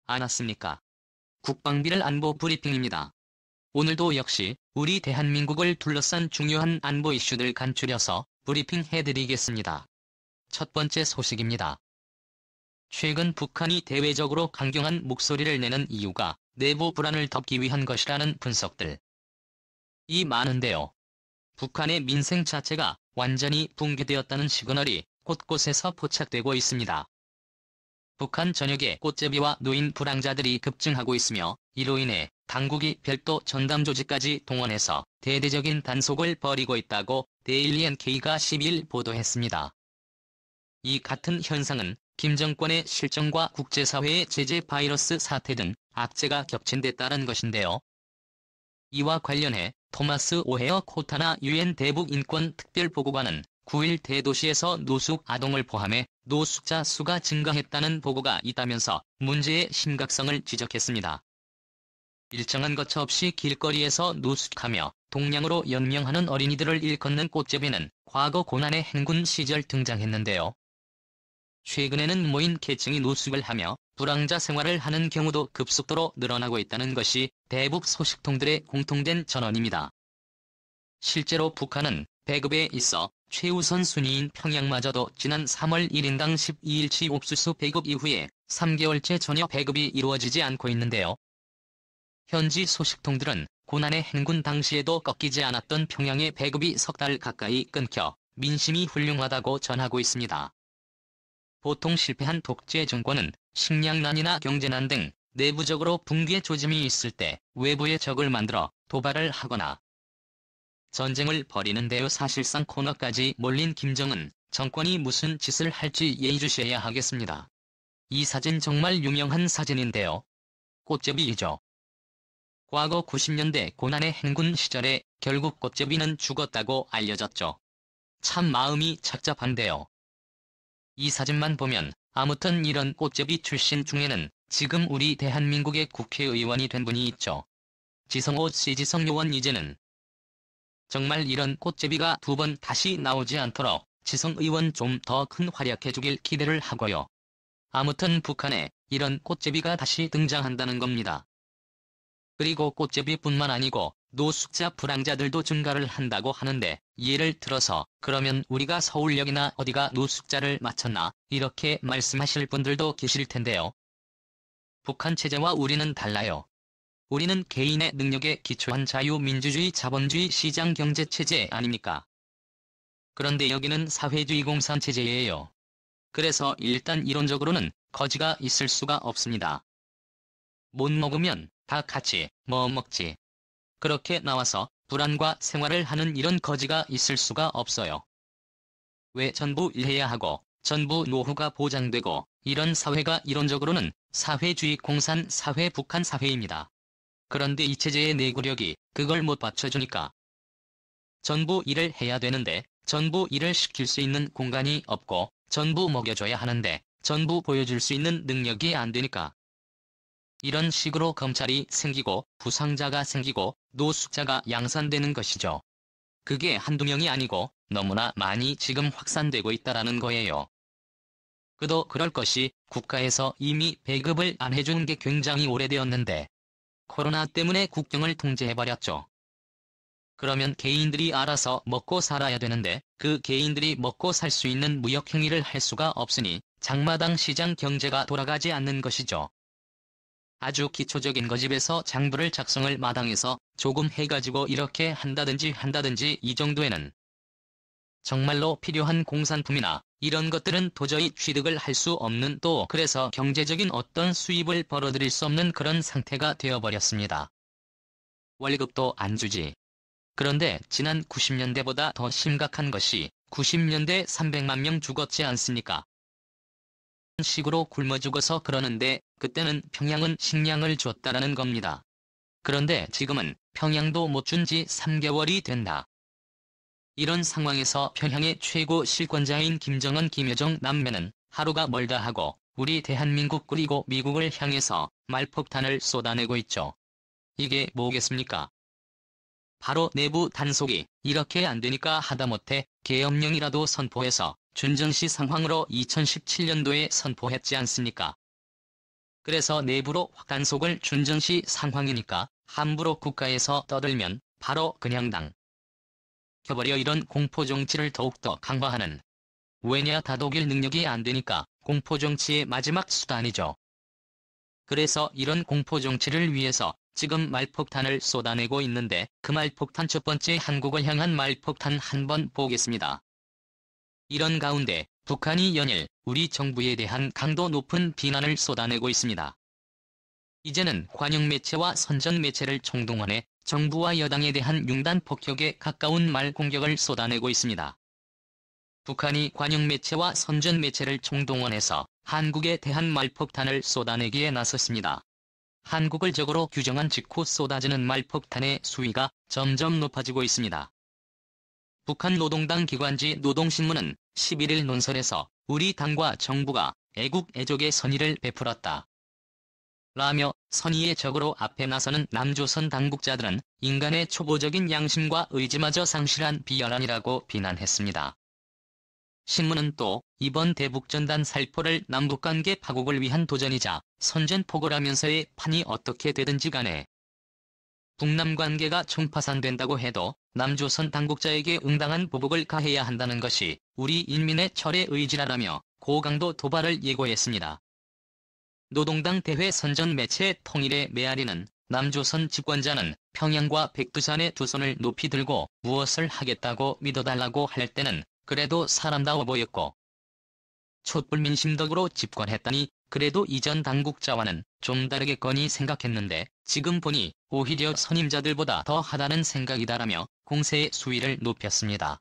않았습니까? 국방비를 안보 브리핑입니다. 오늘도 역시 우리 대한민국을 둘러싼 중요한 안보 이슈들 간추려서 브리핑 해드리겠습니다. 첫 번째 소식입니다. 최근 북한이 대외적으로 강경한 목소리를 내는 이유가 내부 불안을 덮기 위한 것이라는 분석들. 이 많은데요. 북한의 민생 자체가 완전히 붕괴되었다는 시그널이 곳곳에서 포착되고 있습니다. 북한 전역에 꽃제비와 노인 불황자들이 급증하고 있으며 이로 인해 당국이 별도 전담 조직까지 동원해서 대대적인 단속을 벌이고 있다고 데일리 NK가 12일 보도했습니다. 이 같은 현상은 김 정권의 실정과 국제사회의 제재 바이러스 사태 등 악재가 겹친 데 따른 것인데요. 이와 관련해 토마스 오헤어 코타나 유엔 대북 인권 특별보고관은 9일 대도시에서 노숙 아동을 포함해 노숙자 수가 증가했다는 보고가 있다면서 문제의 심각성을 지적했습니다. 일정한 거처 없이 길거리에서 노숙하며 동량으로 연명하는 어린이들을 일컫는 꽃제비는 과거 고난의 행군 시절 등장했는데요. 최근에는 모인 계층이 노숙을 하며 불황자 생활을 하는 경우도 급속도로 늘어나고 있다는 것이 대북 소식통들의 공통된 전언입니다. 실제로 북한은 배급에 있어 최우선 순위인 평양마저도 지난 3월 1인당 12일치 옥수수 배급 이후에 3개월째 전혀 배급이 이루어지지 않고 있는데요. 현지 소식통들은 고난의 행군 당시에도 꺾이지 않았던 평양의 배급이 석 달 가까이 끊겨 민심이 훌륭하다고 전하고 있습니다. 보통 실패한 독재 정권은 식량난이나 경제난 등 내부적으로 붕괴 조짐이 있을 때 외부의 적을 만들어 도발을 하거나 전쟁을 벌이는데요. 사실상 코너까지 몰린 김정은 정권이 무슨 짓을 할지 예의주시해야 하겠습니다. 이 사진 정말 유명한 사진인데요. 꽃제비이죠. 과거 90년대 고난의 행군 시절에 결국 꽃제비는 죽었다고 알려졌죠. 참 마음이 착잡한데요. 이 사진만 보면 아무튼 이런 꽃제비 출신 중에는 지금 우리 대한민국의 국회의원이 된 분이 있죠. 지성호 씨. 지성 의원. 이제는 정말 이런 꽃제비가 두 번 다시 나오지 않도록 지성 의원 좀 더 큰 활약해주길 기대를 하고요. 아무튼 북한에 이런 꽃제비가 다시 등장한다는 겁니다. 그리고 꽃제비뿐만 아니고 노숙자 불황자들도 증가를 한다고 하는데 예를 들어서 그러면 우리가 서울역이나 어디가 노숙자를 맞췄나 이렇게 말씀하실 분들도 계실 텐데요. 북한 체제와 우리는 달라요. 우리는 개인의 능력에 기초한 자유민주주의 자본주의 시장경제체제 아닙니까? 그런데 여기는 사회주의 공산체제예요. 그래서 일단 이론적으로는 거지가 있을 수가 없습니다. 못 먹으면 다 같이 뭐 먹지. 그렇게 나와서 불안과 생활을 하는 이런 거지가 있을 수가 없어요. 왜 전부 일해야 하고 전부 노후가 보장되고 이런 사회가 이론적으로는 사회주의 공산 사회 북한 사회입니다. 그런데 이 체제의 내구력이 그걸 못 받쳐주니까 전부 일을 해야 되는데 전부 일을 시킬 수 있는 공간이 없고 전부 먹여줘야 하는데 전부 보여줄 수 있는 능력이 안 되니까 이런 식으로 검찰이 생기고 부상자가 생기고 노숙자가 양산되는 것이죠. 그게 한두 명이 아니고 너무나 많이 지금 확산되고 있다라는 거예요. 그도 그럴 것이 국가에서 이미 배급을 안 해준 게 굉장히 오래되었는데 코로나 때문에 국경을 통제해버렸죠. 그러면 개인들이 알아서 먹고 살아야 되는데 그 개인들이 먹고 살 수 있는 무역행위를 할 수가 없으니 장마당 시장 경제가 돌아가지 않는 것이죠. 아주 기초적인 거집에서 장부를 작성을 마당에서 조금 해가지고 이렇게 한다든지 이 정도에는 정말로 필요한 공산품이나 이런 것들은 도저히 취득을 할 수 없는 또 그래서 경제적인 어떤 수입을 벌어들일 수 없는 그런 상태가 되어버렸습니다. 월급도 안 주지. 그런데 지난 90년대보다 더 심각한 것이 90년대 300만 명 죽었지 않습니까? 식으로 굶어 죽어서 그러는데 그때는 평양은 식량을 줬다라는 겁니다. 그런데 지금은 평양도 못 준 지 3개월이 된다. 이런 상황에서 평양의 최고 실권자인 김정은 김여정 남매는 하루가 멀다 하고 우리 대한민국 그리고 미국을 향해서 말폭탄을 쏟아내고 있죠. 이게 뭐겠습니까? 바로 내부 단속이 이렇게 안 되니까 하다못해 계엄령이라도 선포해서 준정시 상황으로 2017년도에 선포했지 않습니까? 그래서 내부로 단속을 준정시 상황이니까 함부로 국가에서 떠들면 바로 그냥 당겨버려 이런 공포정치를 더욱더 강화하는. 왜냐 다독일 능력이 안 되니까 공포정치의 마지막 수단이죠. 그래서 이런 공포정치를 위해서 지금 말폭탄을 쏟아내고 있는데 그 말폭탄 첫 번째 한국을 향한 말폭탄 한번 보겠습니다. 이런 가운데 북한이 연일 우리 정부에 대한 강도 높은 비난을 쏟아내고 있습니다. 이제는 관영 매체와 선전 매체를 총동원해 정부와 여당에 대한 융단 폭격에 가까운 말 공격을 쏟아내고 있습니다. 북한이 관영 매체와 선전 매체를 총동원해서 한국에 대한 말폭탄을 쏟아내기에 나섰습니다. 한국을 적으로 규정한 직후 쏟아지는 말폭탄의 수위가 점점 높아지고 있습니다. 북한 노동당 기관지 노동신문은 11일 논설에서 우리 당과 정부가 애국 애족의 선의를 베풀었다 라며 선의의 적으로 앞에 나서는 남조선 당국자들은 인간의 초보적인 양심과 의지마저 상실한 비열한이라고 비난했습니다. 신문은 또 이번 대북전단 살포를 남북관계 파국을 위한 도전이자 선전포고라면서의 판이 어떻게 되든지 간에 북남 관계가 총파산된다고 해도 남조선 당국자에게 응당한 보복을 가해야 한다는 것이 우리 인민의 철의 의지라라며 고강도 도발을 예고했습니다. 노동당 대회 선전 매체 통일의 메아리는 남조선 집권자는 평양과 백두산에 두 손을 높이 들고 무엇을 하겠다고 믿어달라고 할 때는 그래도 사람다워 보였고 촛불민심덕으로 집권했다니 그래도 이전 당국자와는 좀 다르겠거니 생각했는데 지금 보니 오히려 선임자들보다 더 하다는 생각이다라며 공세의 수위를 높였습니다.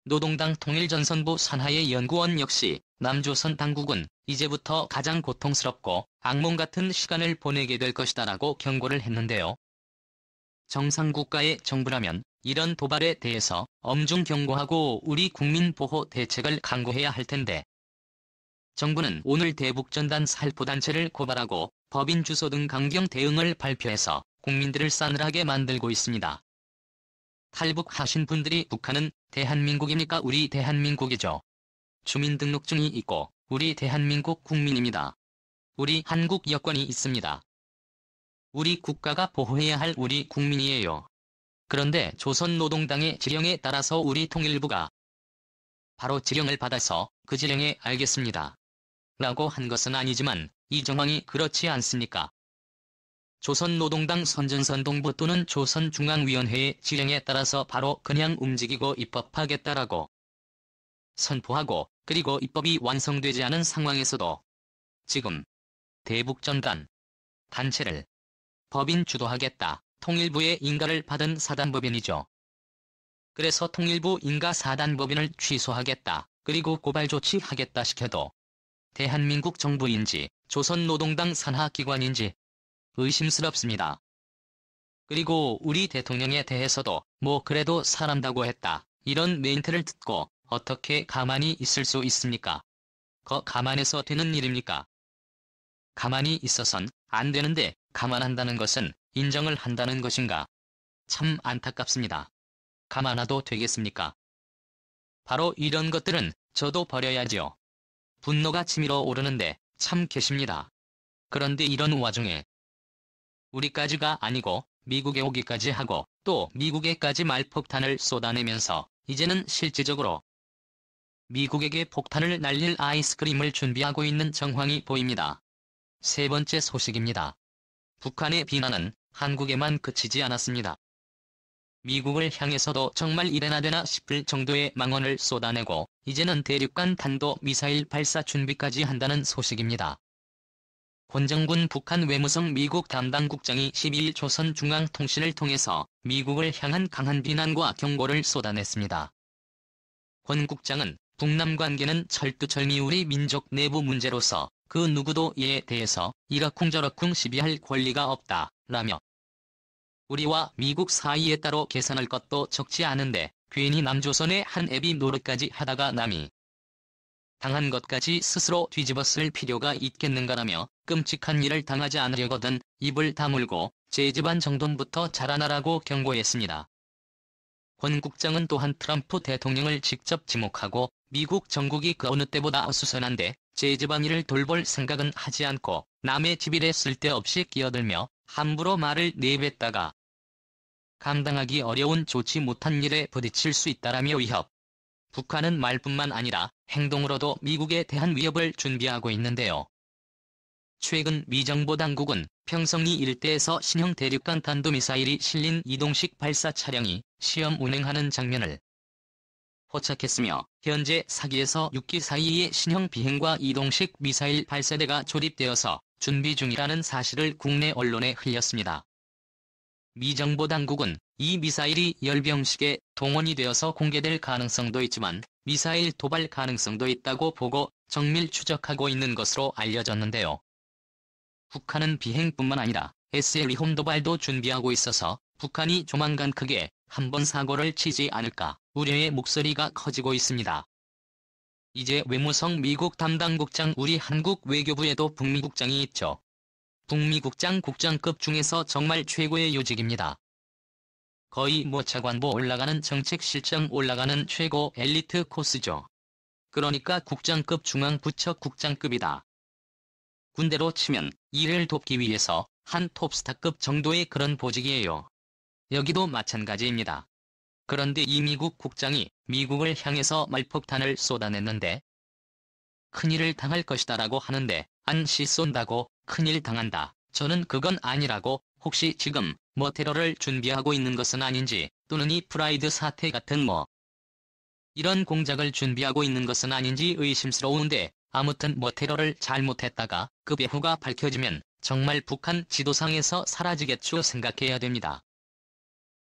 노동당 통일전선부 산하의 연구원 역시 남조선 당국은 이제부터 가장 고통스럽고 악몽 같은 시간을 보내게 될 것이다라고 경고를 했는데요. 정상국가의 정부라면 이런 도발에 대해서 엄중 경고하고 우리 국민 보호 대책을 강구해야 할 텐데 정부는 오늘 대북전단 살포단체를 고발하고 법인 주소 등 강경 대응을 발표해서 국민들을 싸늘하게 만들고 있습니다. 탈북하신 분들이 북한은 대한민국입니까? 우리 대한민국이죠. 주민등록증이 있고 우리 대한민국 국민입니다. 우리 한국 여권이 있습니다. 우리 국가가 보호해야 할 우리 국민이에요. 그런데 조선노동당의 지령에 따라서 우리 통일부가 바로 지령을 받아서 그 지령에 알겠습니다 라고 한 것은 아니지만 이 정황이 그렇지 않습니까? 조선노동당 선전선동부 또는 조선중앙위원회의 지령에 따라서 바로 그냥 움직이고 입법하겠다라고 선포하고 그리고 입법이 완성되지 않은 상황에서도 지금 대북전단 단체를 법인 주도하겠다. 통일부의 인가를 받은 사단법인이죠. 그래서 통일부 인가 사단법인을 취소하겠다. 그리고 고발 조치하겠다 시켜도 대한민국 정부인지 조선노동당 산하기관인지 의심스럽습니다. 그리고 우리 대통령에 대해서도 뭐 그래도 사람다고 했다. 이런 멘트를 듣고 어떻게 가만히 있을 수 있습니까? 가만해서 되는 일입니까? 가만히 있어선 안 되는데 가만한다는 것은 인정을 한다는 것인가? 참 안타깝습니다. 가만놔도 되겠습니까? 바로 이런 것들은 저도 버려야지요. 분노가 치밀어 오르는데 참 계십니다. 그런데 이런 와중에 우리까지가 아니고 미국에 오기까지 하고 또 미국에까지 말폭탄을 쏟아내면서 이제는 실질적으로 미국에게 폭탄을 날릴 아이스크림을 준비하고 있는 정황이 보입니다. 세 번째 소식입니다. 북한의 비난은 한국에만 그치지 않았습니다. 미국을 향해서도 정말 이래나 되나 싶을 정도의 망언을 쏟아내고 이제는 대륙간 탄도미사일 발사 준비까지 한다는 소식입니다. 권정군 북한 외무성 미국 담당국장이 12일 조선중앙통신을 통해서 미국을 향한 강한 비난과 경고를 쏟아냈습니다. 권 국장은 북남 관계는 철두철미 우리 민족 내부 문제로서 그 누구도 이에 대해서 이러쿵저러쿵 시비할 권리가 없다 라며 우리와 미국 사이에 따로 계산할 것도 적지 않은데 괜히 남조선의 한 애비 노릇까지 하다가 남이 당한 것까지 스스로 뒤집어쓸 필요가 있겠는가라며 끔찍한 일을 당하지 않으려거든 입을 다물고 제 집안 정돈부터 잘하라고 경고했습니다. 권 국장은 또한 트럼프 대통령을 직접 지목하고 미국 정국이 그 어느 때보다 어수선한데 제 집안일을 돌볼 생각은 하지 않고 남의 집일에 쓸데없이 끼어들며 함부로 말을 내뱉다가 감당하기 어려운 좋지 못한 일에 부딪힐 수 있다라며 위협. 북한은 말뿐만 아니라 행동으로도 미국에 대한 위협을 준비하고 있는데요. 최근 미 정보 당국은 평성리 일대에서 신형 대륙간 탄도미사일이 실린 이동식 발사 차량이 시험 운행하는 장면을 포착했으며 현재 4기에서 6기 사이에 신형 비행과 이동식 미사일 발사대가 조립되어서 준비 중이라는 사실을 국내 언론에 흘렸습니다. 미 정보 당국은 이 미사일이 열병식에 동원이 되어서 공개될 가능성도 있지만 미사일 도발 가능성도 있다고 보고 정밀 추적하고 있는 것으로 알려졌는데요. 북한은 비행뿐만 아니라 SLE 도발도 준비하고 있어서 북한이 조만간 크게 한번 사고를 치지 않을까 우려의 목소리가 커지고 있습니다. 이제 외무성 미국 담당국장 우리 한국 외교부에도 북미국장이 있죠. 북미국장 국장급 중에서 정말 최고의 요직입니다. 거의 차관보 올라가는 정책실장 올라가는 최고 엘리트 코스죠. 그러니까 국장급 중앙부처 국장급이다. 군대로 치면 일을 돕기 위해서 한 톱스타급 정도의 그런 보직이에요. 여기도 마찬가지입니다. 그런데 이 미국 국장이 미국을 향해서 말폭탄을 쏟아냈는데 큰일을 당할 것이다라고 하는데 안시 쏜다고 큰일 당한다. 저는 그건 아니라고 혹시 지금 테러를 준비하고 있는 것은 아닌지 또는 이 프라이드 사태 같은 이런 공작을 준비하고 있는 것은 아닌지 의심스러운데 아무튼 테러를 잘못했다가 그 배후가 밝혀지면 정말 북한 지도상에서 사라지겠죠 생각해야 됩니다.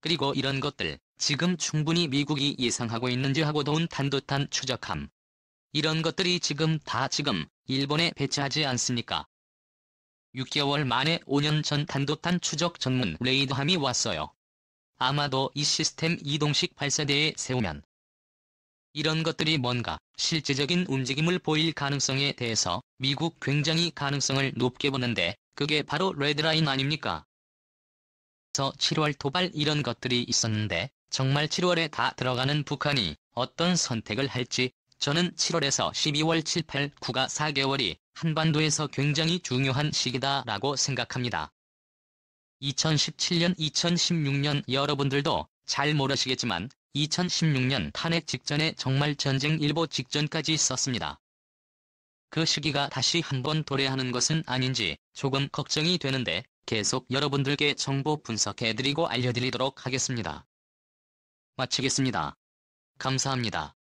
그리고 이런 것들 지금 충분히 미국이 예상하고 있는지 하고 도운 탄도탄 추적함. 이런 것들이 지금 일본에 배치하지 않습니까? 6개월 만에 5년 전 탄도탄 추적 전문 레이더함이 왔어요. 아마도 이 시스템 이동식 발사대에 세우면 이런 것들이 뭔가 실제적인 움직임을 보일 가능성에 대해서 미국 굉장히 가능성을 높게 보는데 그게 바로 레드라인 아닙니까? 그래서 7월 도발 이런 것들이 있었는데 정말 7월에 다 들어가는 북한이 어떤 선택을 할지 저는 7월에서 12월 7, 8, 9가 4개월이 한반도에서 굉장히 중요한 시기다라고 생각합니다. 2017년, 2016년 여러분들도 잘 모르시겠지만 2016년 탄핵 직전에 정말 전쟁 일보 직전까지 있었습니다. 그 시기가 다시 한번 도래하는 것은 아닌지 조금 걱정이 되는데 계속 여러분들께 정보 분석해드리고 알려드리도록 하겠습니다. 마치겠습니다. 감사합니다.